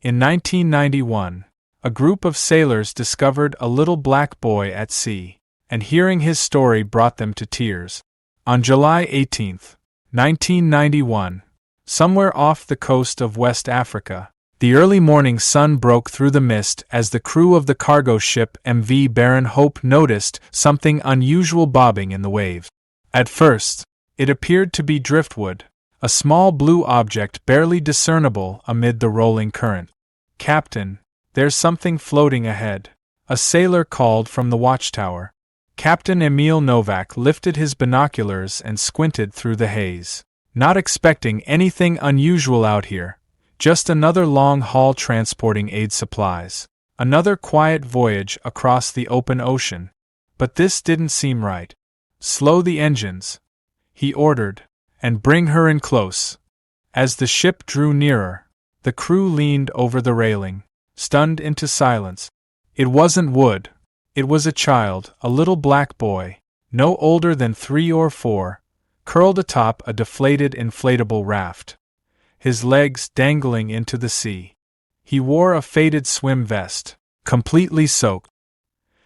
In 1991, a group of sailors discovered a little black boy at sea, and hearing his story brought them to tears. On July 18, 1991, somewhere off the coast of West Africa, the early morning sun broke through the mist as the crew of the cargo ship MV Baron Hope noticed something unusual bobbing in the waves. At first, it appeared to be driftwood, a small blue object barely discernible amid the rolling current. "Captain, there's something floating ahead," a sailor called from the watchtower. Captain Emil Novak lifted his binoculars and squinted through the haze, not expecting anything unusual out here. Just another long haul transporting aid supplies. Another quiet voyage across the open ocean. But this didn't seem right. "Slow the engines," he ordered, "and bring her in close." As the ship drew nearer, the crew leaned over the railing, stunned into silence. It wasn't Wood. It was a child, a little black boy, no older than 3 or 4, curled atop a deflated inflatable raft, his legs dangling into the sea. He wore a faded swim vest, completely soaked.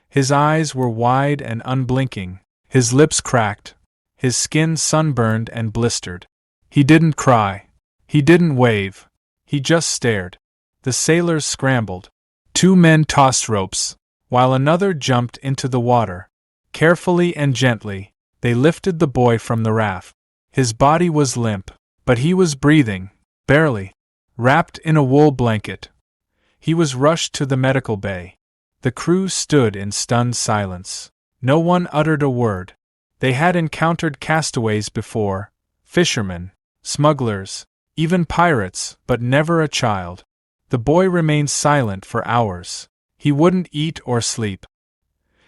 His eyes were wide and unblinking, his lips cracked, his skin sunburned and blistered. He didn't cry. He didn't wave. He just stared. The sailors scrambled. 2 men tossed ropes, while another jumped into the water. Carefully and gently, they lifted the boy from the raft. His body was limp, but he was breathing, barely. Wrapped in a wool blanket, he was rushed to the medical bay. The crew stood in stunned silence. No one uttered a word. They had encountered castaways before, fishermen, smugglers, even pirates, but never a child. The boy remained silent for hours. He wouldn't eat or sleep.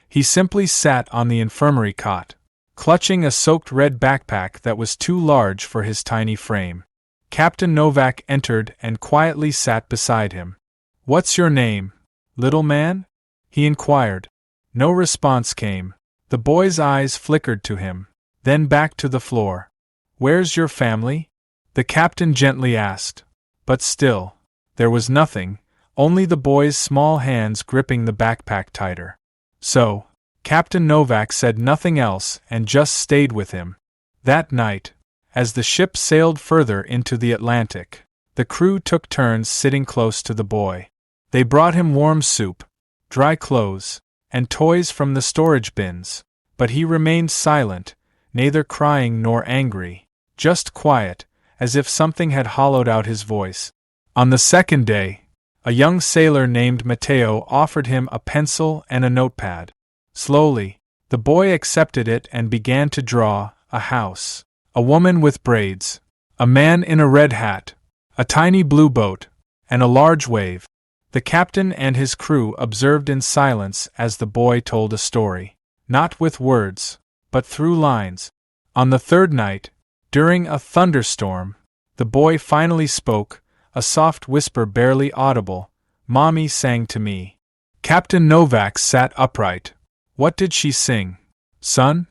He simply sat on the infirmary cot, clutching a soaked red backpack that was too large for his tiny frame. Captain Novak entered and quietly sat beside him. "What's your name, little man?" he inquired. No response came. The boy's eyes flickered to him, then back to the floor. "Where's your family?" the captain gently asked. But still, there was nothing, only the boy's small hands gripping the backpack tighter. So, Captain Novak said nothing else and just stayed with him. That night, as the ship sailed further into the Atlantic, the crew took turns sitting close to the boy. They brought him warm soup, dry clothes, and toys from the storage bins, but he remained silent, neither crying nor angry, just quiet, as if something had hollowed out his voice. On the second day, a young sailor named Matteo offered him a pencil and a notepad. Slowly, the boy accepted it and began to draw a house, a woman with braids, a man in a red hat, a tiny blue boat, and a large wave. The captain and his crew observed in silence as the boy told a story, not with words, but through lines. On the third night, during a thunderstorm, the boy finally spoke, a soft whisper barely audible. "Mommy sang to me." Captain Novak sat upright. "What did she sing, son?"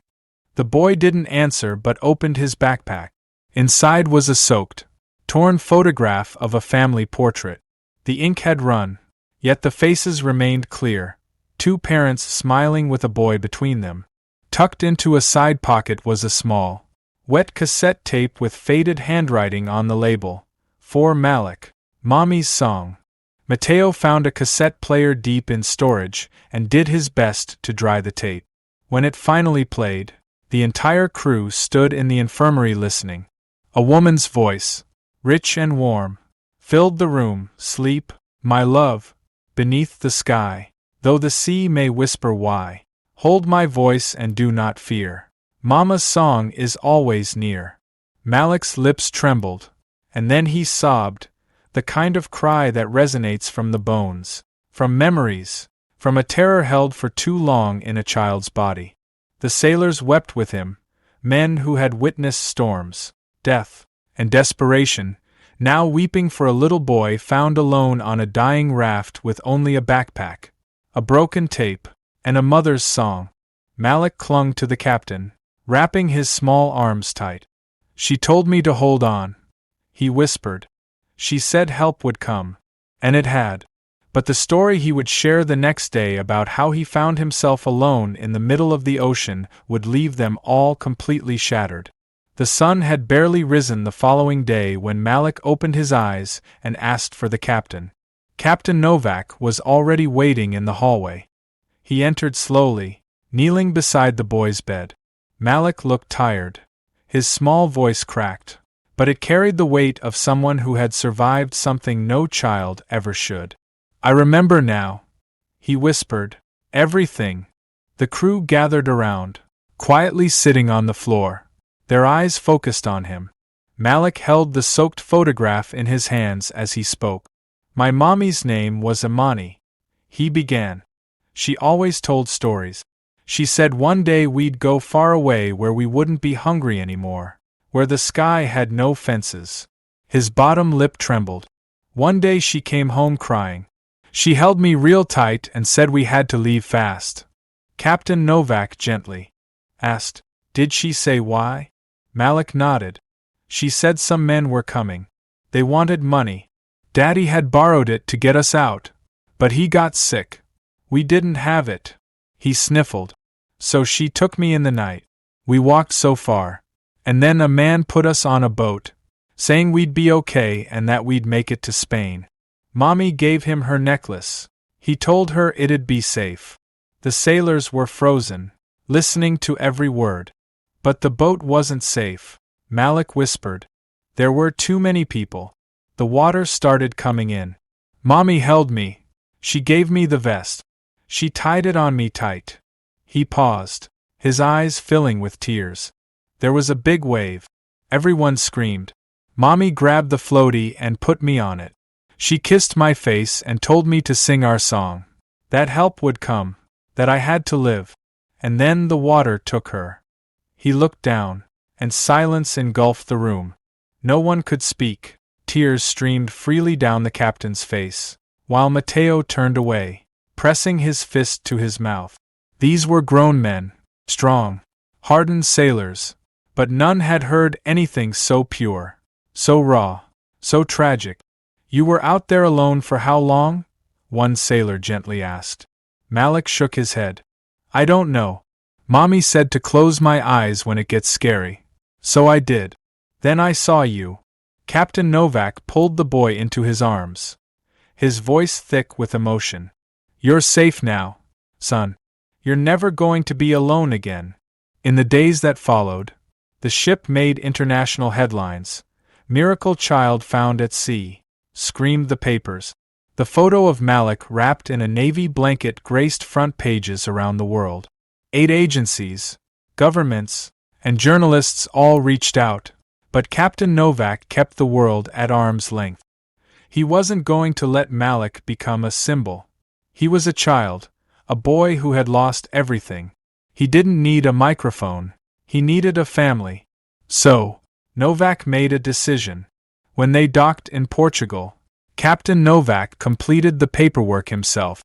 The boy didn't answer but opened his backpack. Inside was a soaked, torn photograph of a family portrait. The ink had run, yet the faces remained clear, 2 parents smiling with a boy between them. Tucked into a side pocket was a small, wet cassette tape with faded handwriting on the label, "For Malik, Mommy's Song." Matteo found a cassette player deep in storage and did his best to dry the tape. When it finally played, the entire crew stood in the infirmary listening. A woman's voice, rich and warm, filled the room. "Sleep, my love, beneath the sky, though the sea may whisper why. Hold my voice and do not fear. Mama's song is always near." Malik's lips trembled, and then he sobbed, the kind of cry that resonates from the bones, from memories, from a terror held for too long in a child's body. The sailors wept with him, men who had witnessed storms, death, and desperation, now weeping for a little boy found alone on a dying raft with only a backpack, a broken tape, and a mother's song. Malik clung to the captain, wrapping his small arms tight. "She told me to hold on," he whispered. "She said help would come. And it had. But the story he would share the next day about how he found himself alone in the middle of the ocean would leave them all completely shattered. The sun had barely risen the following day when Malik opened his eyes and asked for the captain. Captain Novak was already waiting in the hallway. He entered slowly, kneeling beside the boy's bed. Malik looked tired. His small voice cracked, but it carried the weight of someone who had survived something no child ever should. "I remember now," he whispered. "Everything." The crew gathered around, quietly sitting on the floor, their eyes focused on him. Malik held the soaked photograph in his hands as he spoke. "My mommy's name was Imani," he began. "She always told stories. She said one day we'd go far away where we wouldn't be hungry anymore, where the sky had no fences." His bottom lip trembled. "One day she came home crying. She held me real tight and said we had to leave fast." Captain Novak gently asked, "Did she say why?" Malik nodded. "She said some men were coming. They wanted money. Daddy had borrowed it to get us out. But he got sick. We didn't have it." He sniffled. "So she took me in the night. We walked so far. And then a man put us on a boat, saying we'd be okay and that we'd make it to Spain. Mommy gave him her necklace. He told her it'd be safe." The sailors were frozen, listening to every word. "But the boat wasn't safe," Malik whispered. "There were too many people. The water started coming in. Mommy held me. She gave me the vest. She tied it on me tight." He paused, his eyes filling with tears. "There was a big wave. Everyone screamed. Mommy grabbed the floaty and put me on it. She kissed my face and told me to sing our song. That help would come, that I had to live. And then the water took her." He looked down, and silence engulfed the room. No one could speak. Tears streamed freely down the captain's face, while Mateo turned away, pressing his fist to his mouth. These were grown men, strong, hardened sailors, but none had heard anything so pure, so raw, so tragic. "You were out there alone for how long?" one sailor gently asked. Malik shook his head. "I don't know. Mommy said to close my eyes when it gets scary. So I did. Then I saw you." Captain Novak pulled the boy into his arms, his voice thick with emotion. "You're safe now, son. You're never going to be alone again." In the days that followed, the ship made international headlines. "Miracle child found at sea," screamed the papers. The photo of Malik wrapped in a navy blanket graced front pages around the world. 8 agencies, governments, and journalists all reached out, but Captain Novak kept the world at arm's length. He wasn't going to let Malik become a symbol. He was a child, a boy who had lost everything. He didn't need a microphone, he needed a family. So, Novak made a decision. When they docked in Portugal, Captain Novak completed the paperwork himself.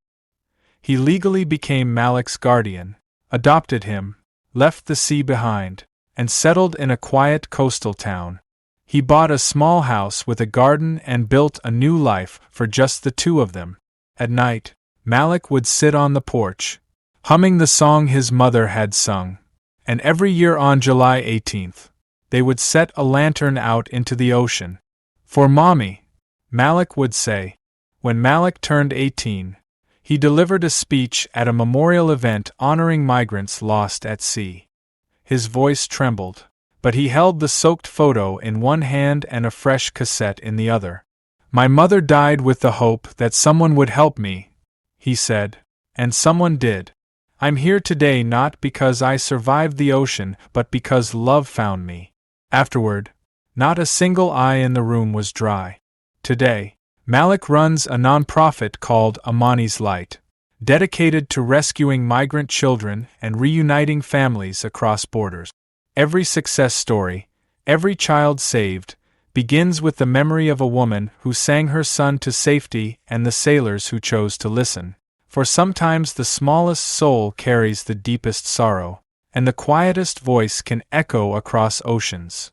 He legally became Malik's guardian, adopted him, left the sea behind, and settled in a quiet coastal town. He bought a small house with a garden and built a new life for just the two of them. At night, Malik would sit on the porch, humming the song his mother had sung. And every year on July 18th, they would set a lantern out into the ocean. "For Mommy," Malik would say. When Malik turned 18, he delivered a speech at a memorial event honoring migrants lost at sea. His voice trembled, but he held the soaked photo in one hand and a fresh cassette in the other. "My mother died with the hope that someone would help me," he said, "and someone did. I'm here today not because I survived the ocean but because love found me." Afterward, not a single eye in the room was dry. Today, Malik runs a nonprofit called Imani's Light, dedicated to rescuing migrant children and reuniting families across borders. Every success story, every child saved, begins with the memory of a woman who sang her son to safety and the sailors who chose to listen. For sometimes the smallest soul carries the deepest sorrow, and the quietest voice can echo across oceans.